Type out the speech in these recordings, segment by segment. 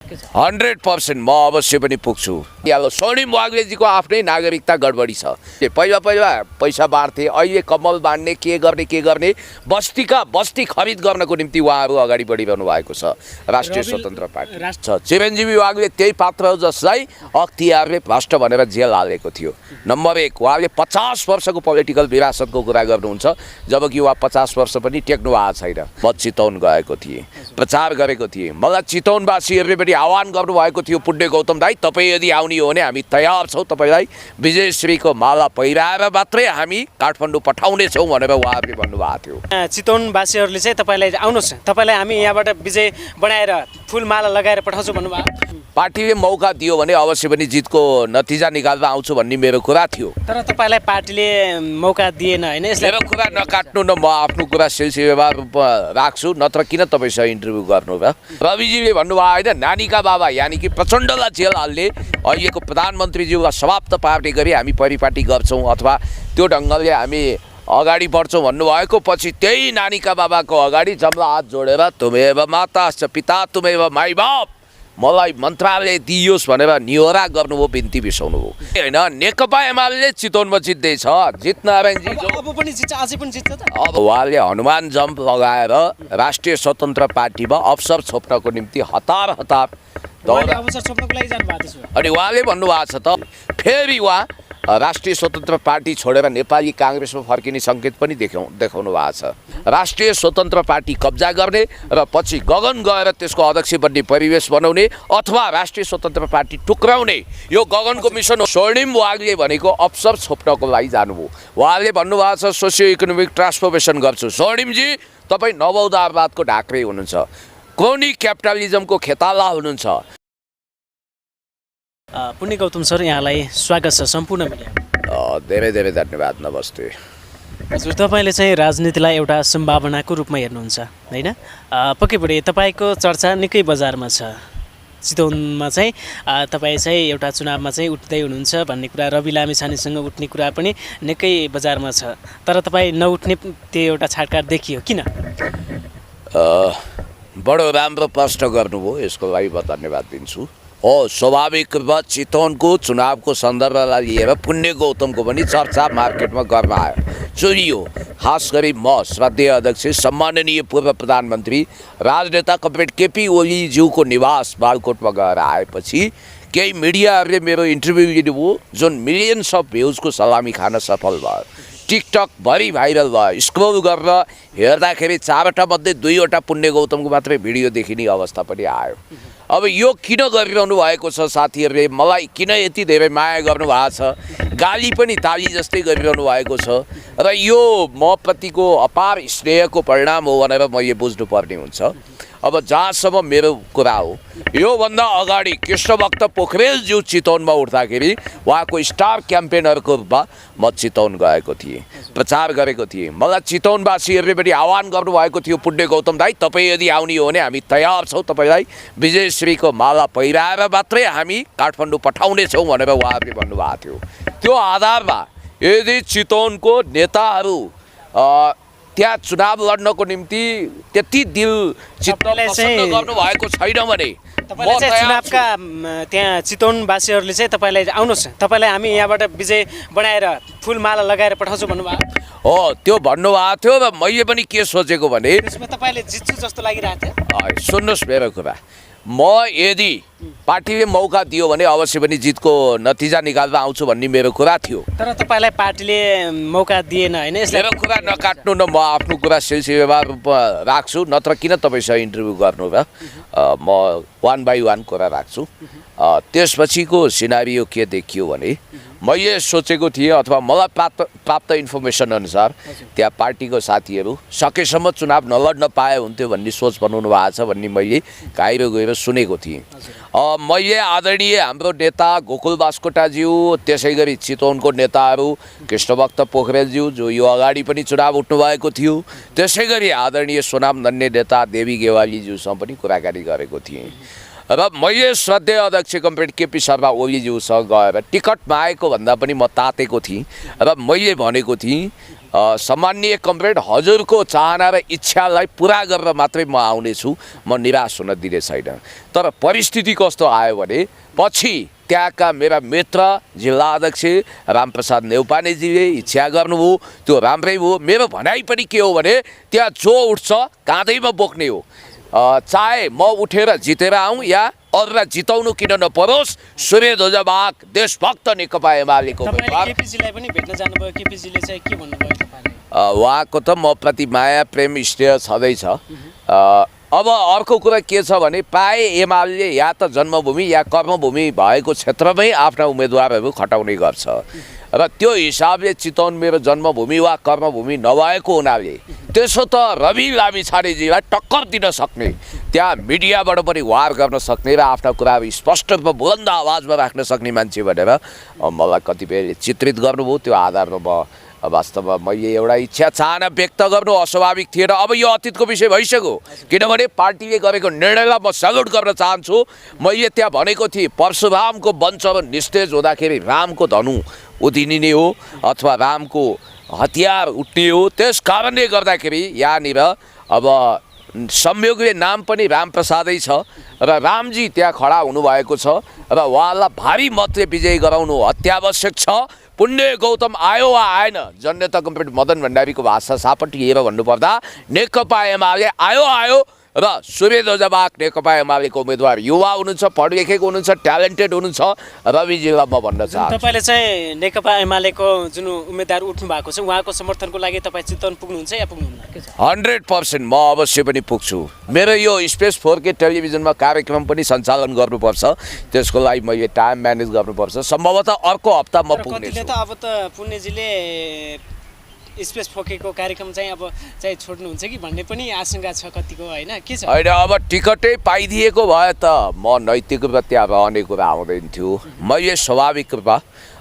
100% म अवश्य पनि पुग्छु। अब स्वर्णिम वाग्लेजीको आफ्नै नागरिकता गडबडी छ। पहिला पैसा बाँड्थे, अहिले कमल बाँड्ने के गर्ने बस्ती खरिद गर्नको निम्ति उहाँहरू अगाडि बढिरहनु भएको छ। राष्ट्रिय स्वतन्त्र पार्टी छ। चिरञ्जीवी वाग्ले त्यही पात्र हो जसलाई अख्तियारले भ्रष्ट भनेर जेल हालेको थियो। नम्बर 1, उहाँले 50 वर्षको पोलिटिकल विरासतको कुरा गर्नुहुन्छ, जबकि उहाँ 50 वर्ष पनि टेक्नु भएको छैन। म चितवन गएको थिएँ, प्रचार गरेको थिएँ। मलाई चितवनवासीहरूले पनि आह्वान गर्नुभएको थियो, पुण्य गौतम दाई तपाईँ यदि आउने हो भने हामी तयार छौँ, तपाईँलाई विजयश्रीको माला पहिराएर मात्रै हामी काठमाडौँ पठाउनेछौँ भनेर उहाँहरूले भन्नुभएको थियो। चितवनवासीहरूले चाहिँ तपाईँलाई आउनुहोस्, तपाईँलाई हामी यहाँबाट विजय बनाएर फुलमाला लगाएर पठाउँछौँ भन्नुभयो। पार्टीले मौका दियो भने अवश्य पनि जितको नतिजा निकालेर आउँछु भन्ने मेरो कुरा थियो। तर तपाईँलाई पार्टीले मौका दिएन होइन? मेरो कुरा नकाट्नु न, म आफ्नो कुरा सिलसिलामा राख्छु, नत्र किन तपाईँसँग इन्टरभ्यू गर्नु र? रविजीले भन्नुभयो होइन, नानीका बाबा यानि कि प्रचण्डलाई जेल हाल्ने अहिलेको प्रधानमन्त्रीज्यूलाई समाप्त पार्ने गरी हामी परिपाटी गर्छौँ अथवा त्यो ढङ्गले हामी अगाडि बढ्छौँ भन्नुभएको पछि त्यही नानीका बाबाको अगाडि जम्ला हात जोडेर तुमेव माता पिता तुमेव माई बाप मलाई मन्त्रालय दिइयोस् भनेर निहोरा गर्नुभयो, बिन्ती बिसाउनु भयो होइन। नेकपा एमाले चितवनमा जित्दैछ, जितनारायणजी अब पनि जित्छ, अझै पनि जित्छ त। अब उहाँले हनुमान जम्प लगाएर राष्ट्रिय स्वतन्त्र पार्टीमा अवसर छोप्नको निम्ति हतार अवसर छोप्नको लागि जानुभएको थियो। अनि उहाँले भन्नुभएको छ त फेरि उहाँ राष्ट्रिय स्वतन्त्र पार्टी छोडेर नेपाली काङ्ग्रेसमा फर्किने सङ्केत पनि देखाउनु भएको छ। राष्ट्रिय स्वतन्त्र पार्टी कब्जा गर्ने र पछि गगन गएर त्यसको अध्यक्ष बन्ने परिवेश बनाउने अथवा राष्ट्रिय स्वतन्त्र पार्टी टुक्राउने, यो गगनको मिसन हो। स्वर्णिम वाग्ले भनेको अवसर छोप्नको लागि जानुभयो। उहाँले भन्नुभएको छ सोसियो इकोनोमिक ट्रान्सफर्मेसन गर्छु। स्वर्णिमजी तपाईँ नवोदारवादको ढाक्रे हुनुहुन्छ, क्रोनी क्यापिटलिजमको खेताला हुनुहुन्छ। पुण्य गौतम सर, यहाँलाई स्वागत छ सम्पूर्ण मिडिया। धेरै धेरै धन्यवाद। नमस्ते। हजुर, तपाईँले चाहिँ राजनीतिलाई एउटा सम्भावनाको रूपमा हेर्नुहुन्छ होइन? पक्कै पनि तपाईँको चर्चा निकै बजारमा छ। चितवनमा चाहिँ तपाईँ चाहिँ एउटा चुनावमा चाहिँ उठ्दै हुनुहुन्छ भन्ने कुरा, रवि लामिछानेसँग उठ्ने कुरा पनि निकै बजारमा छ। तर तपाईँ नउठ्ने त्यो एउटा छाटकाट देखियो, किन? बडो राम्रो प्रश्न गर्नुभयो, यसको लागि म धन्यवाद दिन्छु। स्वाभाविक रूपमा चितवनको चुनावको सन्दर्भलाई लिएर पुण्य गौतमको पनि चर्चा मार्केटमा गर्न आयो, चुरियो। खास गरी म श्रद्धेय अध्यक्ष सम्माननीय पूर्व प्रधानमन्त्री राजनेता कमरेड केपी ओलीज्यूको निवास बालकोटमा गएर आएपछि केही मिडियाहरूले मेरो इन्टरभ्यू लिनुभयो, जुन मिलियन्स अफ भ्युजको सलामी खान सफल भयो। टिकटक भरि भाइरल भयो। स्क्रोल गरेर हेर्दाखेरि 4वटा मध्ये 2वटा पुण्य गौतमको मात्रै भिडियो देखिने अवस्था पनि आयो। अब यो किन गरिरहनु भएको छ? साथीहरूले मलाई किन यति धेरै माया गर्नुभएको छ, गाली पनि ताली जस्तै गरिरहनु भएको छ र यो म प्रतिको अपार स्नेहको परिणाम हो भनेर म यो बुझ्नुपर्ने हुन्छ। अब जहाँसम्म मेरो कुरा हो, योभन्दा अगाडि कृष्णभक्त पोखरेलज्यू चितवनमा उठ्दाखेरि उहाँको स्टार क्याम्पेनरको रूपमा म चितवन गएको थिएँ, प्रचार गरेको थिएँ। मलाई चितवनवासीहरूले पनि आह्वान गर्नुभएको थियो, पुण्य गौतम दाई तपाईँ यदि आउने हो भने हामी तयार छौँ, तपाईँलाई विजयश्रीको माला पहिराएर मात्रै हामी काठमाडौँ पठाउनेछौँ भनेर उहाँहरूले भन्नुभएको थियो। त्यो आधारमा यदि चितवनको नेताहरू त्यहाँ चुनाव लड्नको निम्ति त्यति दिल चित्त पसन्द गर्नुभएको छैन भने चुनावका त्यहाँ चितवनवासीहरूले चाहिँ तपाईँलाई आउनुहोस्, तपाईँलाई हामी यहाँबाट विजय बनाएर फुलमाला लगाएर पठाउँछौँ भन्नुभयो। हो, त्यो भन्नुभएको थियो र मैले पनि के सोचेको भने तपाईँले जित्छु जस्तो लागिरहेको थियो। सुन्नुहोस् मेरो कुरा, म यदि पार्टीले मौका दियो भने अवश्य पनि जितको नतिजा निकालेर आउँछु भन्ने मेरो कुरा थियो। तर तपाईँलाई पार्टीले मौका दिएन होइन? मेरो कुरा नकाट्नु न, म आफ्नो कुरा सिलसिलामा राख्छु, नत्र किन तपाईँसँग इन्टरभ्यू गर्नु र? म 1 by 1 कुरा राख्छु। त्यसपछिको सिनारियो के देखियो भने मैले सोचेको थिएँ अथवा मलाई प्राप्त इन्फर्मेसन अनुसार त्यहाँ पार्टीको साथीहरू सकेसम्म चुनाव नलड्न पाए हुन्थ्यो भन्ने सोच बनाउनु भएको छ भन्ने मैले काहिरो गएर सुनेको थिएँ। मैले आदरणीय हाम्रो नेता गोकुल बास्कोटाज्यू, त्यसै गरी चितवनको नेताहरू कृष्णभक्त पोखरेलज्यू जो यो अगाडि पनि चुनाव उठ्नुभएको थियो, त्यसै गरी आदरणीय सोनाम नन्ने नेता देवी गेवालीज्यूसँग पनि कुराकानी गरेको थिएँ र मैले श्रद्धेय अध्यक्ष कमरेड केपी शर्मा ओलीज्यूसँग गएर टिकट मागेको भन्दा पनि म तातेको थिएँ र मैले भनेको थिएँ सम्माननीय कमरेड हजुरको चाहना र इच्छालाई पुरा गरेर मात्रै म आउनेछु, म निराश हुन दिने छैन। तर परिस्थिति कस्तो आयो भने पछि त्यहाँका मेरा मित्र जिल्ला अध्यक्ष रामप्रसाद नेउपानेजीले इच्छा गर्नुभयो, त्यो राम्रै भयो। मेरो भनाइ पनि के हो भने त्यहाँ जो उठ्छ काँधैमा बोक्ने हो, चाहे म उठेर जितेर आउँ या अरूलाई जिताउनु किन नपरोस्। सूर्यध्वज वाग देशभक्त नेकपा एमालेको केपीजीलाई पनि भेट्न जानुभयो, केपीजीले चाहिँ के भन्नुभयो तपाईँले? उहाँको त म प्रति माया प्रेम स्नेह छँदैछ। अब अर्को कुरा के छ भने प्राय एमाले या त जन्मभूमि या कर्मभूमि भएको क्षेत्रमै आफ्ना उम्मेदवारहरू खटाउने गर्छ र त्यो हिसाबले चितवन मेरो जन्मभूमि वा कर्मभूमि नभएको हुनाले त्यसो त रवि लामिछानेजीलाई टक्कर दिन सक्ने, त्यहाँ मिडियाबाट पनि वार गर्न सक्ने र आफ्ना कुराहरू स्पष्ट रूपमा बुलन्द आवाजमा राख्न सक्ने मान्छे भनेर मलाई कतिपयले चित्रित गर्नुभयो। त्यो आधारमा म वास्तवमा मैले एउटा इच्छा चाहना व्यक्त गर्नु अस्वाभाविक थिएन। अब यो अतीतको विषय भइसक्यो, किनभने पार्टीले गरेको निर्णयलाई म सल्युट गर्न चाहन्छु। मैले त्यहाँ भनेको थिएँ परशुरामको वंश निस्तेज हुँदाखेरि रामको धनु उधिनिने हो अथवा रामको हतियार उठ्ने हो। त्यस कारणले गर्दाखेरि यहाँनिर अब संयोगले नाम पनि रामप्रसादै छ र रामजी त्यहाँ खडा हुनुभएको छ र उहाँलाई भारी मतले विजयी गराउनु अत्यावश्यक छ। पुण्य गौतम आयो वा आएन, जननेता कमरेड मदन भण्डारीको भाषा सापटिएर भन्नुपर्दा नेकपा एमाले आयो आयो र सूर्यध्वज वाग नेकपा एमालेको उम्मेदवार युवा हुनुहुन्छ, पढ लेखेको हुनुहुन्छ, ट्यालेन्टेड हुनुहुन्छ। रविजीलाई म भन्न चाहन्छु तपाईँले चाहिँ नेकपा एमालेको जुन उम्मेदवार उठ्नु भएको छ उहाँको समर्थनको लागि तपाईँ चितवन पुग्नुहुन्छ या पुग्नुहुन्न? 100% म अवश्य पनि पुग्छु। मेरो यो स्पेस 4K टेलिभिजनमा कार्यक्रम पनि सञ्चालन गर्नुपर्छ, त्यसको लागि मैले टाइम म्यानेज गर्नुपर्छ। सम्भवतः अर्को हप्ता म पुग्नेछु। अब त पुण्यजीले स्पेस 4K को कार्यक्रम चाहिँ अब चाहिँ छोड्नुहुन्छ कि भन्ने पनि आशंका छ कतिको, होइन के छ? होइन, अब टिकटै पाइदिएको भए त म नैतिक रूपमा त्यहाँ रहने कुरा आउँदैन थियो। मैले स्वाभाविक रूपमा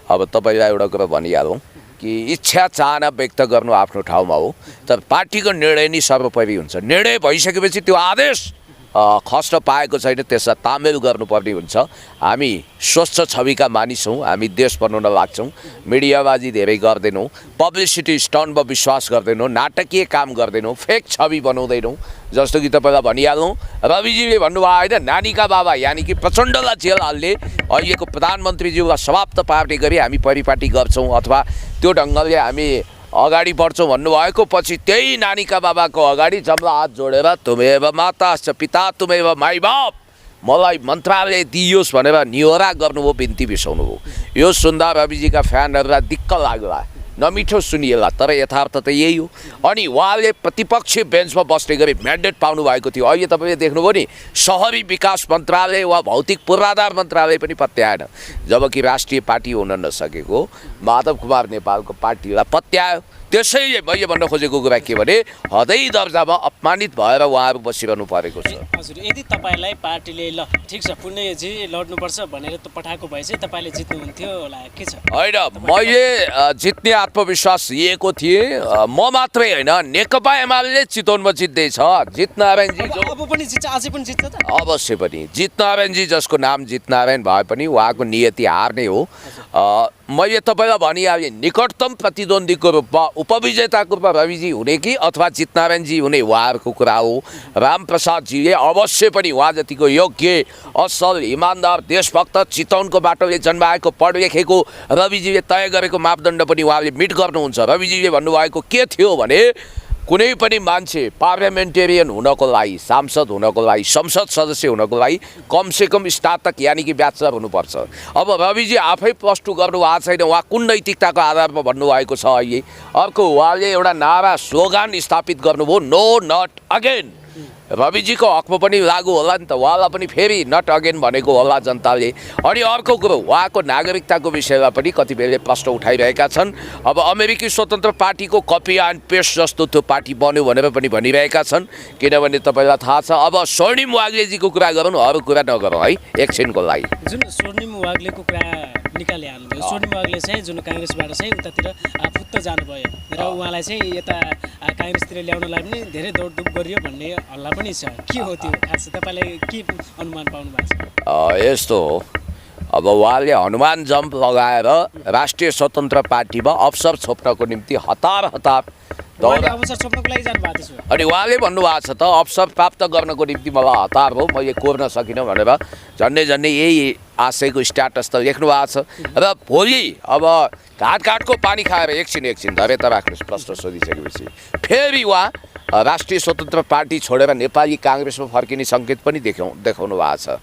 अब तपाईँलाई एउटा कुरा भनिहालौँ कि इच्छा चाहना व्यक्त गर्नु आफ्नो ठाउँमा हो, तर पार्टीको निर्णय नै सर्वोपरि हुन्छ। निर्णय भइसकेपछि त्यो आदेश खस्न पाएको छैन, त्यसलाई तामेल गर्नुपर्ने हुन्छ। हामी स्वच्छ छविका मानिस हौँ, हामी देश बनाउन लाग्छौँ, मिडियाबाजी धेरै गर्दैनौँ, पब्लिसिटी स्टन्टमा विश्वास गर्दैनौँ, नाटकीय काम गर्दैनौँ, फेक छवि बनाउँदैनौँ। जस्तो कि तपाईँलाई भनिहालौँ, रविजीले भन्नुभयो होइन, नानीका बाबा यानि कि प्रचण्डलाई जेल हाल्ने अहिलेको प्रधानमन्त्रीज्यूलाई समाप्त पार्ने गरी हामी परिपाटी गर्छौँ अथवा त्यो ढङ्गले हामी अगाडि बढ्छौँ भन्नुभएको पछि त्यही नानीका बाबाको अगाडि जम्ला हात जोडेर तुमेव माता पिता तुमेव माई बाप मलाई मन्त्रालय दिइयोस् भनेर निहोरा गर्नुभयो, बिन्ती बिसाउनुभयो। यो सुन्दा रविजीका फ्यानहरूलाई दिक्क लाग्ला, नमिठो सुनिएला, तर यथार्थ त यही हो। अनि उहाँले प्रतिपक्षी बेन्चमा बस्ने गरी म्यान्डेट पाउनु भएको थियो। अहिले तपाईँले देख्नुभयो नि, सहरी विकास मन्त्रालय वा भौतिक पूर्वाधार मन्त्रालय पनि पत्याएन, जबकि राष्ट्रिय पार्टी हुन नसकेको माधव कुमार नेपालको पार्टीलाई पत्यायो। त्यसैले मैले भन्न खोजेको कुरा के भने हदै दर्जामा अपमानित भएर उहाँहरू बसिरहनु परेको छ। हजुर, यदि तपाईँलाई पार्टीले ल ठिक छ पुण्यजी लड्नुपर्छ भनेर त पठाएको भए चाहिँ तपाईँले जित्नुहुन्थ्यो होला, के छ? होइन, मैले जित्ने आत्मविश्वास लिएको थिएँ। म मात्रै होइन, नेकपा एमाले चितवनमा जित्दैछ। जितनारायणजी अब पनि जित्छ, अझै पनि जित्छ त? अवश्य पनि। जितनारायणजी जसको नाम जितनारायण भए पनि उहाँको नियति हार्ने हो। मैले तपाईँलाई भनिहालेँ, निकटतम प्रतिद्वन्द्वीको रूपमा उपविजेताको रूपमा रविजी हुने कि अथवा जितनारायणजी हुने उहाँहरूको कुरा हो। रामप्रसादजीले अवश्य पनि उहाँ जतिको योग्य असल इमान्दार देशभक्त चितवनको बाटोले जन्माएको पढ लेखेको रविजीले तय गरेको मापदण्ड पनि उहाँले मिट गर्नुहुन्छ। रविजीले भन्नुभएको के थियो भने कुनै पनि मान्छे पार्लियामेन्टेरियन हुनको लागि, सांसद हुनको लागि, संसद सदस्य हुनको लागि कमसेकम स्नातक यानि कि ब्याचलर हुनुपर्छ। अब रविजी आफै +2 गर्नुभएको छैन, उहाँ कुन नैतिकताको आधारमा भन्नुभएको छ? अहिले अर्को उहाँले एउटा नारा स्लोगान स्थापित गर्नुभयो, नो नट अगेन। रविजीको हकमा पनि लागु होला नि त, उहाँलाई पनि फेरि नट अगेन भनेको होला जनताले। अनि अर्को कुरो, उहाँको नागरिकताको विषयमा पनि कतिपयले प्रश्न उठाइरहेका छन्। अब अमेरिकी स्वतन्त्र पार्टीको कपी एन्ड पेस्ट जस्तो त्यो पार्टी बन्यो भनेर पनि भनिरहेका छन्। किनभने तपाईँलाई थाहा छ, अब स्वर्णिम वाग्लेजीको कुरा गरौँ, अरू कुरा नगरौँ है एकछिनको लागि। जुन स्वर्णिम वाग्लेको कुरा निकाले हाल्नुभयो। स्वर्णिम वाग्ले चाहिँ जुन काङ्ग्रेसबाट चाहिँ उतातिर फुत्त जानुभयो र उहाँलाई चाहिँ यता काङ्ग्रेसतिर ल्याउनलाई पनि धेरै दौडधुप गरियो भन्ने हल्ला पनि छ। के हो त्यो खास तपाईँले के अनुमान पाउनु भएको छ? यस्तो हो, अब उहाँले हनुमान जम्प लगाएर राष्ट्रिय स्वतन्त्र पार्टीमा अवसर छोप्नको निम्ति हतार अवसर छोप्नको लागि जानु भएको छ। अनि उहाँले भन्नुभएको छ त अवसर प्राप्त गर्नको निम्ति मलाई हतार हो, मैले कोर्न सकिनँ भनेर झन्डै यही आशयको स्ट्याटस त लेख्नु भएको छ। र भोलि अब घाटको पानी खाएर एकछिन धरे त राख्नुहोस्, प्रश्न सोधिसकेपछि फेरि उहाँ राष्ट्रिय स्वतन्त्र पार्टी छोडेर नेपाली काङ्ग्रेसमा फर्किने सङ्केत पनि देखाउनु भएको छ।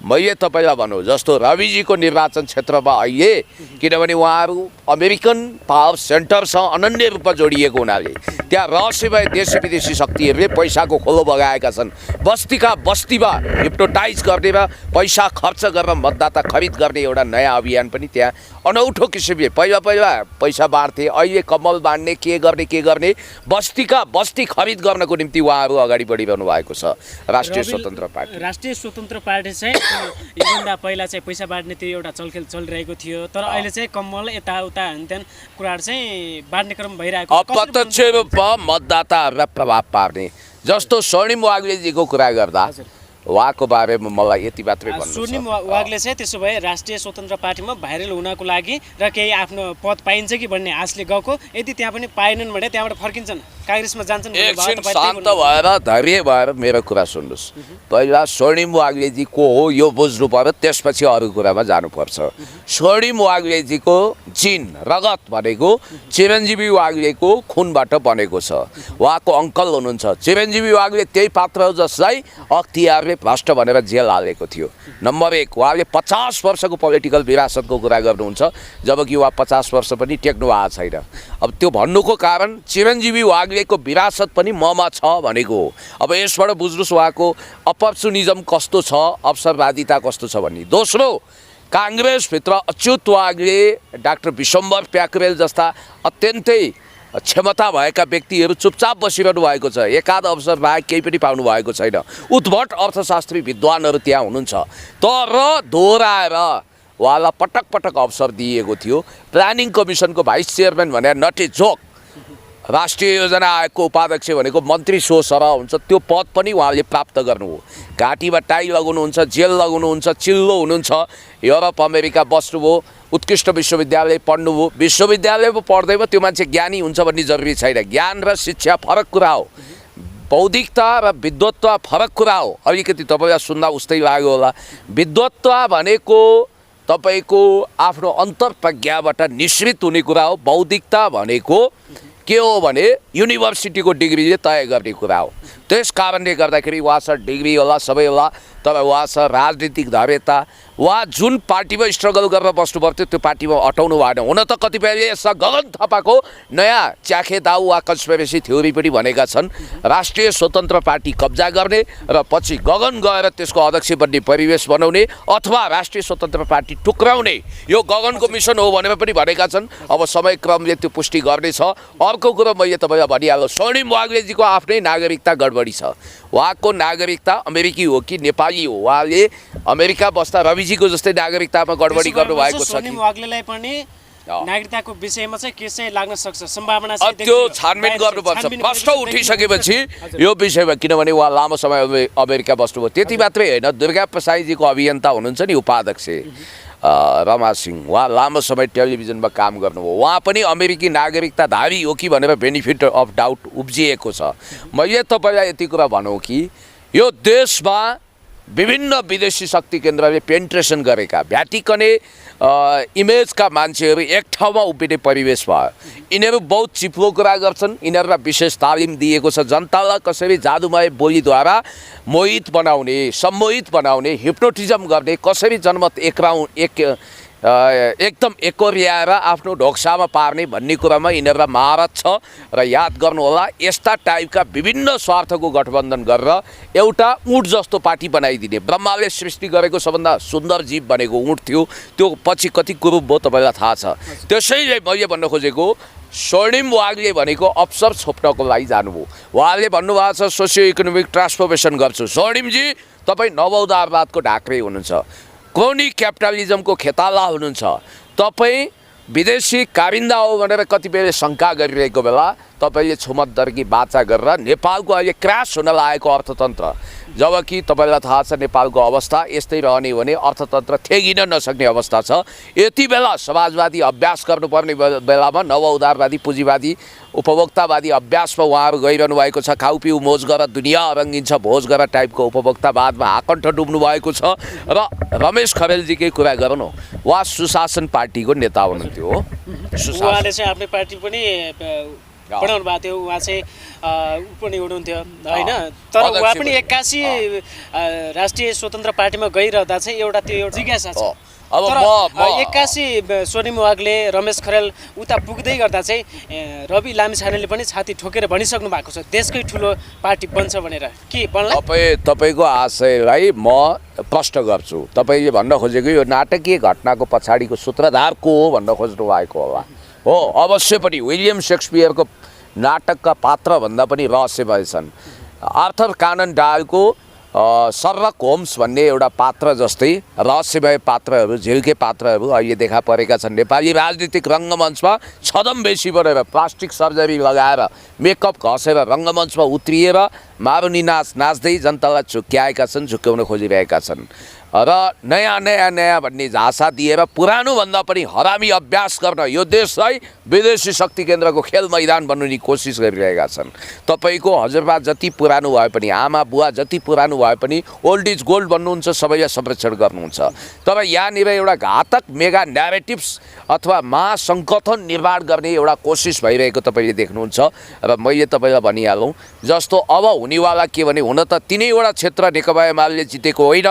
मैले तपाईँलाई भनौँ जस्तो रविजीको निर्वाचन क्षेत्रमा अहिले, किनभने उहाँहरू अमेरिकन पावर सेन्टरसँग अनन्य रूपमा जोडिएको हुनाले त्यहाँ रहस्यमय देशी विदेशी शक्तिहरूले पैसाको खोलो बगाएका छन्। बस्तीका बस्तीमा हिप्नोटाइज गर्ने र पैसा खर्च गरेर मतदाता खरिद गर्ने एउटा नयाँ अभियान पनि त्यहाँ अनौठो किसिमले पहिला पैसा बाँड्थे, अहिले कमल बाँड्ने के गर्ने बस्तीका बस्ती खरिद गर्नको निम्ति उहाँहरू अगाडि बढिरहनु भएको छ। राष्ट्रिय स्वतन्त्र पार्टी चाहिँ योभन्दा पहिला चाहिँ पैसा बाँड्ने त्यो एउटा चलखेल चलिरहेको थियो, तर अहिले चाहिँ कमल यताउता हेनतेन कुराहरू चाहिँ बाँड्ने क्रम भइरहेको छ। अप्रत्यक्ष रूपमा मतदाताहरूलाई प्रभाव पार्ने जस्तो स्वर्णिम वाग्लेजीको कुरा गर्दा उहाँको बारेमा मलाई यति मात्रै भन्नु छ। स्वर्णिम वाग्ले चाहिँ त्यसो भए राष्ट्रिय स्वतन्त्र पार्टीमा भाइरल हुनको लागि र केही आफ्नो पद पाइन्छ कि भन्ने आशले गएको, यदि त्यहाँ पनि पाएनन् भने त्यहाँबाट फर्किन्छन्, काङ्ग्रेसमा जान्छन्। एकछिन शान्त भएर धैर्य भएर मेरो कुरा सुन्नुहोस्। पहिला स्वर्णिम वाग्लेजी को हो यो बुझ्नु पर्यो, त्यसपछि अरू कुरामा जानुपर्छ। स्वर्णिम वाग्लेजीको जिन रगत भनेको चिरञ्जीवी वाग्लेको खुनबाट बनेको छ। उहाँको अङ्कल हुनुहुन्छ चिरञ्जीवी वाग्ले, त्यही पात्र हो जसलाई अख्तियारले भ्रष्ट भनेर जेल हालेको थियो। नम्बर 1, उहाँले 50 वर्षको पोलिटिकल विरासतको कुरा गर्नुहुन्छ, जबकि उहाँ 50 वर्ष पनि टेक्नु भएको छैन। अब त्यो भन्नुको कारण चिरञ्जीवी वाग्लेको विरासत पनि ममा छ भनेको हो। अब यसबाट बुझ्नुहोस् उहाँको अपर्चुनिजम कस्तो छ, अवसरवादिता कस्तो छ भन्ने। दोस्रो, काङ्ग्रेसभित्र अच्युत वाग्ले, डाक्टर विशम्बर प्याकुरेल जस्ता अत्यन्तै क्षमता भएका व्यक्तिहरू चुपचाप बसिरहनु भएको छ। एकाध अवसर बाहेक केही पनि पाउनु भएको छैन। उद्भट अर्थशास्त्री विद्वानहरू त्यहाँ हुनुहुन्छ, तर दोहोऱ्याएर उहाँलाई पटक अवसर दिएको थियो। प्लानिङ कमिसनको भाइस चेयरम्यान भने नटे जोक, राष्ट्रिय योजना आयोगको उपाध्यक्ष भनेको मन्त्री सो सरह हुन्छ, त्यो पद पनि उहाँले प्राप्त गर्नु हो। घाँटीमा टाई लगाउनुहुन्छ, जेल लगाउनुहुन्छ, चिल्लो हुनुहुन्छ, युरोप अमेरिका बस्नुभयो, उत्कृष्ट विश्वविद्यालय पढ्नुभयो। विश्वविद्यालयमा पढ्दै भयो त्यो मान्छे ज्ञानी हुन्छ भन्ने जरुरी छैन। ज्ञान र शिक्षा फरक कुरा हो, बौद्धिकता र विद्वत्व फरक कुरा हो। अलिकति तपाईँलाई सुन्दा उस्तै लाग्यो होला। विद्वत्व भनेको तपाईँको आफ्नो अन्तर्प्रज्ञाबाट निश्रित हुने कुरा हो। बौद्धिकता भनेको के हो भने युनिभर्सिटीको डिग्रीले तय गर्ने कुरा हो। त्यस कारणले गर्दाखेरि उहाँसँग डिग्री होला, सबै होला, तर उहाँसँग राजनीतिक धैर्यता, उहाँ जुन पार्टीमा स्ट्रगल गरेर बस्नु पर्थ्यो त्यो पार्टीमा अटाउनु भएन। हुन त कतिपयले यसमा गगन थापाको नयाँ च्याखे दाउ वा कन्स्पिरेसी थ्योरी पनि भनेका छन्। राष्ट्रिय स्वतन्त्र पार्टी कब्जा गर्ने र पछि गगन गएर त्यसको अध्यक्ष बन्ने परिवेश बनाउने अथवा राष्ट्रिय स्वतन्त्र पार्टी टुक्राउने यो गगनको मिसन हो भनेर पनि भनेका छन्। अब समयक्रमले त्यो पुष्टि गर्नेछ। अर्को कुरो मैले तपाईँलाई भनिहालेँ, स्वर्णिम वाग्लेजीको आफ्नै नागरिकता गडबडी छ। उहाँको नागरिकता अमेरिकी हो कि नेपाली हो? उहाँले अमेरिका बस्दा रविजीको जस्तै नागरिकतामा गडबडी गर्नुभएको छ। स्वर्णिम वाग्लेलाई पनि नागरिकताको विषयमा चाहिँ के चाहिँ लाग्न सक्छ, सम्भावना चाहिँ त्यो छानबिन गर्नुपर्छ। प्रश्न उठिसकेपछि यो विषयमा, किनभने उहाँ लामो समय अमेरिका बस्नुभयो। त्यति मात्रै होइन, दुर्गा प्रसाईजीको अभियन्ता हुनुहुन्छ नि उपाध्यक्ष रमा सिंह, उहाँ लामो समय टेलिभिजनमा काम गर्नुभयो। उहाँ पनि अमेरिकी नागरिकताधारी हो कि भनेर बेनिफिट अफ डाउट उब्जिएको छ। मैले तपाईँलाई यति कुरा भनौँ कि यो देशमा विभिन्न विदेशी शक्ति केन्द्रले पेन्ट्रेसन गरेका भ्याटिकने इमेजका मान्छेहरू एक ठाउँमा उभिने परिवेश भयो। यिनीहरू बहुत चिप्लो कुरा गर्छन्, यिनीहरूलाई विशेष तालिम दिएको छ। जनतालाई कसरी जादुमय बोलीद्वारा मोहित बनाउने, सम्मोहित बनाउने, हिप्नोटिजम गर्ने, कसरी जनमत एकदम एकोर्याएर आफ्नो ढोक्सामा पार्ने भन्ने कुरामा यिनीहरूलाई महारत छ। र याद गर्नुहोला, यस्ता टाइपका विभिन्न स्वार्थको गठबन्धन गरेर एउटा ऊँट जस्तो पार्टी बनाइदिने। ब्रह्माले सृष्टि गरेको सबभन्दा सुन्दर जीव भनेको ऊँट थियो, त्यो पछि कति कुरूप भयो तपाईँलाई थाहा छ। त्यसैले मैले भन्न खोजेको, स्वर्णिम वाग्ले भनेको अवसर छोप्नको लागि जानुभयो। उहाँले भन्नुभएको छ सोसियो इकोनोमिक ट्रान्सफर्मेसन गर्छु। स्वर्णिमजी तपाईँ नवउदारवादको ढाक्रे हुनुहुन्छ। क्रोनी क्यापिटलिजमको खेताला हुनुहुन्छ। तपाईँ विदेशी कारिन्दा हो भनेर कतिपयले शङ्का गरिरहेको बेला तपाईँले छुमद्दर्की बाचा गरेर नेपालको अहिले क्रास हुन लागेको अर्थतन्त्र, जबकि तपाईँलाई थाहा छ नेपालको अवस्था यस्तै रहने हो भने अर्थतन्त्र थेगिन नसक्ने अवस्था छ। यति बेला समाजवादी अभ्यास गर्नुपर्ने बेलामा नव उदारवादी पुँजीवादी उपभोक्तावादी अभ्यासमा उहाँहरू गइरहनु भएको छ। खाउपिउ मोज गर दुनियाँ रङ्गिन्छ भोज गर टाइपको उपभोक्तावादमा आकण्ठ डुब्नु भएको छ। र रमेश खरेलजीकै कुरा गरौँ, उहाँ सुशासन पार्टीको नेता हुनुहुन्थ्यो हो। उहाँले चाहिँ आफ्नै पार्टी पनि बनाउनु भएको थियो, उहाँ चाहिँ ऊ पनि हुनुहुन्थ्यो होइन। तर उहाँ पनि 81 राष्ट्रिय स्वतन्त्र पार्टीमा गइरहँदा चाहिँ एउटा त्यो एउटा जिज्ञासा छ। अब तर म 81 स्वर्णिम वाग्ले रमेश खरेल उता पुग्दै गर्दा चाहिँ रवि लामिछानेले पनि छाती ठोकेर भनिसक्नु भएको छ देशकै ठुलो पार्टी बन्छ भनेर। के बन्ला? तपाईँको आशयलाई म प्रश्न गर्छु। तपाईँले भन्न खोजेको यो नाटकीय घटनाको पछाडिको सूत्रधार को हो भन्न खोज्नु भएको होला। हो, अवश्य पनि विलियम सेक्सपियरको नाटकका पात्रभन्दा पनि रहस्यमय छन्। आर्थर कानन डायलको सर्लक होम्स भन्ने एउटा पात्र जस्तै रहस्यमय पात्रहरू, झिल्के पात्रहरू अहिले देखा परेका छन्। नेपाली राजनीतिक रङ्गमञ्चमा छदम बेसी बढेर प्लास्टिक सर्जरी लगाएर मेकअप घसेर रङ्गमञ्चमा उत्रिएर मारुनी नाच नाच्दै जनतालाई झुक्क्याएका छन्, झुक्क्याउन खोजिरहेका छन्। र नयाँ भन्ने झाँसा दिएर पुरानोभन्दा पनि हरामी अभ्यास गर्न यो देशलाई विदेशी शक्ति केन्द्रको खेल मैदान बनाउने कोसिस गरिरहेका छन्। तपाईँको हजुरबा जति पुरानो भए पनि, आमा बुवा जति पुरानो भए पनि ओल्ड इज गोल्ड भन्नुहुन्छ, सबैलाई संरक्षण गर्नुहुन्छ। तर यहाँनिर एउटा घातक मेगा न्यारेटिभ्स अथवा महासङ्गठन निर्माण गर्ने एउटा कोसिस भइरहेको तपाईँले देख्नुहुन्छ। र मैले तपाईँलाई भनिहालौँ, जस्तो अब हुनेवाला के भने, हुन त तिनैवटा क्षेत्र नेकपा एमाले जितेको होइन।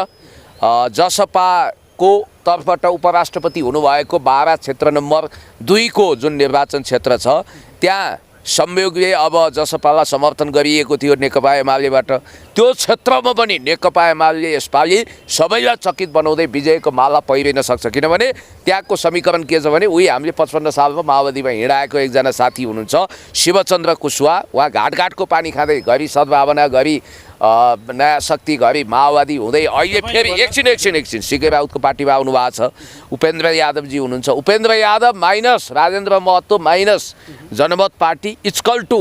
जसपाको तर्फबाट उपराष्ट्रपति हुनुभएको 12 क्षेत्र नम्बर 2 को जुन निर्वाचन क्षेत्र छ, त्यहाँ संयोगले अब जसपालाई समर्थन गरिएको थियो नेकपा एमालेबाट। त्यो क्षेत्रमा पनि नेकपा एमाले यसपालि सबैलाई चकित बनाउँदै विजयको माला पहिरिन सक्छ। किनभने त्यहाँको समीकरण के छ भने, उही हामीले 55 सालमा माओवादीमा हिँडाएको एकजना साथी हुनुहुन्छ शिवचन्द्र कुशवाहा। उहाँ घाटघाटको पानी खाँदै घरि सद्भावना, घरि नयाँ शक्ति, घरि माओवादी हुँदै अहिले फेरि एकछिन सिके राउतको पार्टीमा आउनु भएको छ। उपेन्द्र यादवजी हुनुहुन्छ। उपेन्द्र यादव माइनस राजेन्द्र महतो माइनस जनमत पार्टी इक्वल टु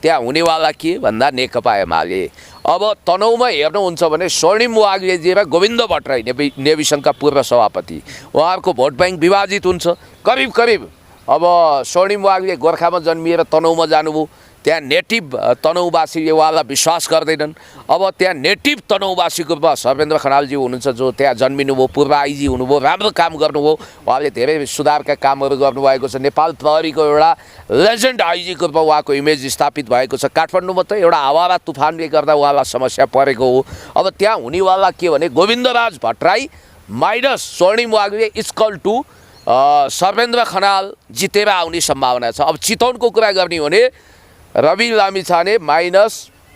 त्यहाँ हुनेवाला के भन्दा नेकपा एमाले। अब तनहुमा हेर्नुहुन्छ भने स्वर्णिम वाग्लेजी र गोविन्द भट्टराई नेभी सङ्घका पूर्व सभापति, उहाँहरूको भोट ब्याङ्क विभाजित हुन्छ करिब। अब स्वर्णिम वाग्ले गोर्खामा जन्मिएर तनहुमा जानुभयो, त्यहाँ नेटिभ तनहुवासीले उहाँलाई विश्वास गर्दैनन्। अब त्यहाँ नेटिभ तनहुवासीको रूपमा सर्वेन्द्र खनालजी हुनुहुन्छ, जो त्यहाँ जन्मिनुभयो, पूर्व आइजी हुनुभयो, राम्रो काम गर्नुभयो, उहाँले धेरै सुधारका कामहरू गर्नुभएको छ। नेपाल प्रहरीको एउटा लेजेन्ड आइजीको रूपमा उहाँको इमेज स्थापित भएको छ। काठमाडौँमा त एउटा आवारा तुफानले गर्दा उहाँलाई समस्या परेको हो। अब त्यहाँ हुनेवाला के भने, गोविन्दराज भट्टराई माइनस स्वर्णिम वाग्ले इक्वल टु सर्वेन्द्र खनाल जितेर आउने सम्भावना छ। अब चितवनको कुरा गर्ने हो भने Rabi Lamichhane minus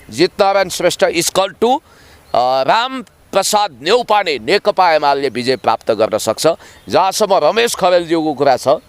Jitnarayan Shrestha equal to Ram Prasad Neupane Nekapa UML विजय प्राप्त गर्न सक्छ। जहाँसम्म रमेश खरेलज्यूको कुरा छ,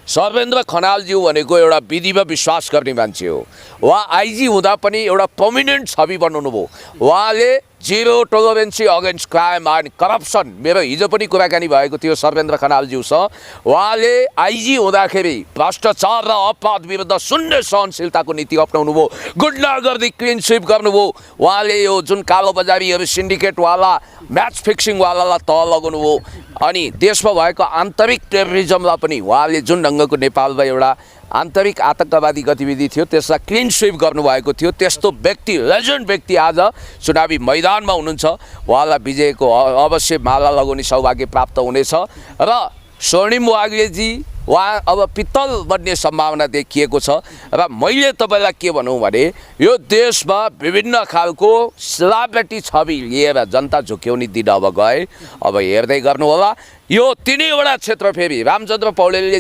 सर्वेन्द्र खनालज्यू भनेको एउटा विधिमा विश्वास गर्ने मान्छे हो। उहाँ आइजी हुँदा पनि एउटा प्रोमिनेन्ट छवि बनाउनु भयो। उहाँले zero tolerance against crime and corruption, मेरो हिजो पनि कुराकानी भएको थियो सर्वेन्द्र खनालज्यूसँग। उहाँले आइजी हुँदाखेरि भ्रष्टाचार र अपराध विरुद्ध शून्य सहनशीलताको नीति अप्नाउनु भयो, गुन्डागर्दी क्लिन स्विप गर्नुभयो। उहाँले यो जुन कालोबजारीहरू सिन्डिकेटवाला म्याच फिक्सिङवालालाई तह लगाउनु भयो। अनि देशमा भएको आन्तरिक टेररिजमलाई पनि उहाँले जुन ढङ्गको नेपालमा एउटा आन्तरिक आतंकवादी गतिविधि थियो त्यसलाई क्लिन स्विप गर्नुभएको थियो। त्यस्तो व्यक्ति, लेजेन्ड व्यक्ति आज चुनावी मैदानमा हुनुहुन्छ। उहाँलाई विजयको अवश्य माला लगाउने सौभाग्य प्राप्त हुनेछ। र स्वर्णिम वाग्लेजी उहाँ अब पित्तल बन्ने सम्भावना देखिएको छ। र मैले तपाईँलाई के भनौँ भने, यो देशमा विभिन्न खालको सेलिब्रिटी छवि लिएर जनता झुक्याउने दिन अब गए। अब हेर्दै गर्नुहोला, यो तिनैवटा क्षेत्र फेरि रामचन्द्र पौडेलले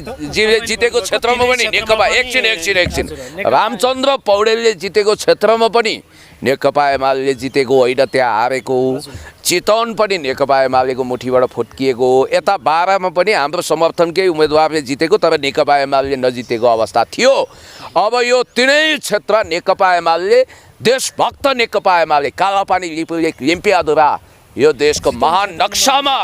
जितेको क्षेत्रमा पनि नेकपा एकछिन रामचन्द्र पौडेलले जितेको क्षेत्रमा पनि नेकपा एमाले जितेको होइन, त्यहाँ हारेको। चितवन पनि नेकपा एमालेको मुठीबाट फुत्किएको हो। यता बाह्रमा पनि हाम्रो समर्थनकै उम्मेदवारले जितेको, तर नेकपा एमाले नजितेको अवस्था थियो। अब यो तिनै क्षेत्र नेकपा एमाले, देशभक्त नेकपा एमाले, कालापानी लिम्पियाधुरा यो देशको महान नक्सामा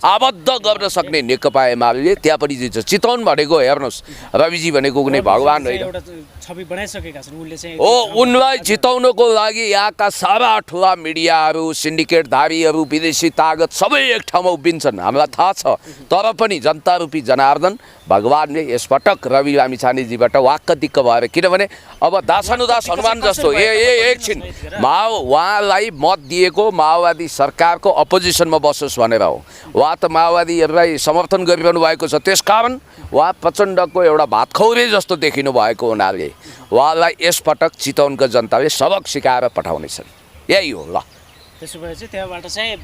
आबद्ध गर्न सक्ने नेकपा एमाले त्यहाँ पनि जित्छ। चितवन भनेको हेर्नुहोस्, रविजी भनेको कुनै भगवान होइन एउटा छवि बनाइसकेका छन् उनले चाहिँ हो। उनलाई जिताउनको लागि यहाँका सारा ठुला मिडियाहरू, सिन्डिकेटधारीहरू, विदेशी तागत सबै एक ठाउँमा उभिन्छन्, हामीलाई थाहा छ। तर पनि जनता रूपी जनार्दन भगवानले यसपटक रवि लामिछानेजीबाट वाक्क दिक्क भएर, किनभने अब दासानुदास हनुमान जस्तो एकछिन उहाँलाई मत दिएको माओवादी सरकारको अपोजिसनमा बसोस् भनेर हो। उहाँ त माओवादीहरूलाई समर्थन गरिरहनु भएको छ, त्यसकारण उहाँ प्रचण्डको एउटा भातखौरे जस्तो देखिनु भएको हुनाले उहाँलाई यसपटक चितवनको जनताले सबक सिकाएर पठाउनेछन्। यही हो ल। त्यसो भए चाहिँ त्यहाँबाट चाहिँ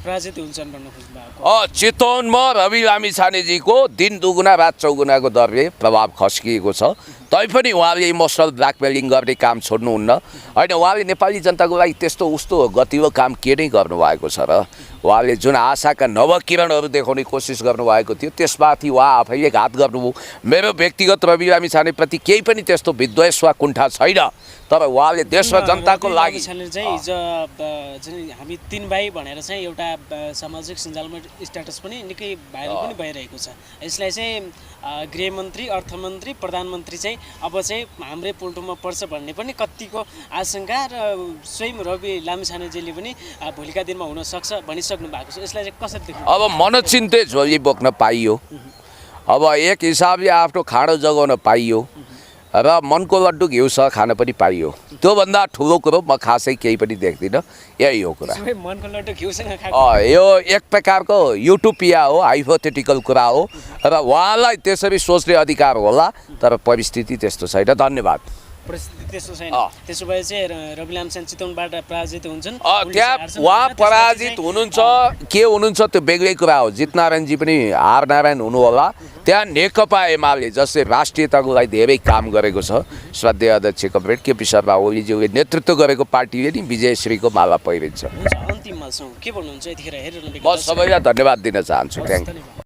पराजित हुन्छन् भन्नु खोज्नु भएको। चितवनमा रवि लामिछानेजीको दिन दुगुना रात चौगुनाको दरले प्रभाव खस्किएको छ। तैपनि उहाँले इमोसनल ब्ल्याकमेलिङ गर्ने काम छोड्नुहुन्न होइन। उहाँले नेपाली जनताको लागि त्यस्तो उस्तो गतिलो काम के नै गर्नुभएको छ र? उहाँले जुन आशाका नवकिरणहरू देखाउने कोसिस गर्नुभएको थियो त्यसमाथि उहाँ आफैले घात गर्नुभयो। मेरो व्यक्तिगत रवि लामिछानेप्रति केही पनि त्यस्तो विद्वेष वा कुण्ठा छैन, तर उहाँले देश र जनताको लागि चाहिँ हिजो हामी 3 भाइ भनेर चाहिँ एउटा सामाजिक सञ्जालमा स्ट्याटस पनि निकै भाइरल पनि भइरहेको छ। यसलाई चाहिँ गृहमन्त्री, अर्थमन्त्री, प्रधानमन्त्री चाहिँ अब चाहिँ हाम्रै पोल्टोमा पर्छ भन्ने पनि कतिको आशंका र स्वयं रवि लामिछानेजीले पनि भोलिका दिनमा हुन सक्छ भनिसक्नु भएको छ। यसलाई चाहिँ कसरी देख्नु? अब मनचिन्ते झोली बोक्न पाइयो, अब एक हिसाबले आफ्नो खाडो जगाउन पाइयो र मनको लड्डु घिउसँग खान पनि पाइयो। त्योभन्दा ठुलो कुरो म खासै केही पनि देख्दिनँ। यही हो कुरा। मनको लड्डु घिउसँग यो एक प्रकारको युटोपिया हो, हाइपोथेटिकल कुरा हो र उहाँलाई त्यसरी सोच्ने अधिकार होला, तर परिस्थिति त्यस्तो छैन। धन्यवाद। परिस्थिति त्यस्तो छैन। त्यसो भए चाहिँ रवि लामिछाने चितवनबाट पराजित हुन्छन्। त्यहाँ उहाँ पराजित हुनुहुन्छ के हुनुहुन्छ त्यो बेग्लै कुरा हो। जितनारायणजी पनि हार नारायण हुनु होला। त्यहाँ नेकपा एमाले जसले राष्ट्रियताको लागि धेरै काम गरेको छ, श्रद्धेय अध्यक्ष कमरेड केपी शर्मा ओलीज्यूले नेतृत्व गरेको पार्टीले नि विजयश्रीको माला पहिरिन्छ। अन्तिममा छौँ, के भन्नुहुन्छ यतिखेर हेरिरहनु? म सबैलाई धन्यवाद दिन चाहन्छु। Thank you.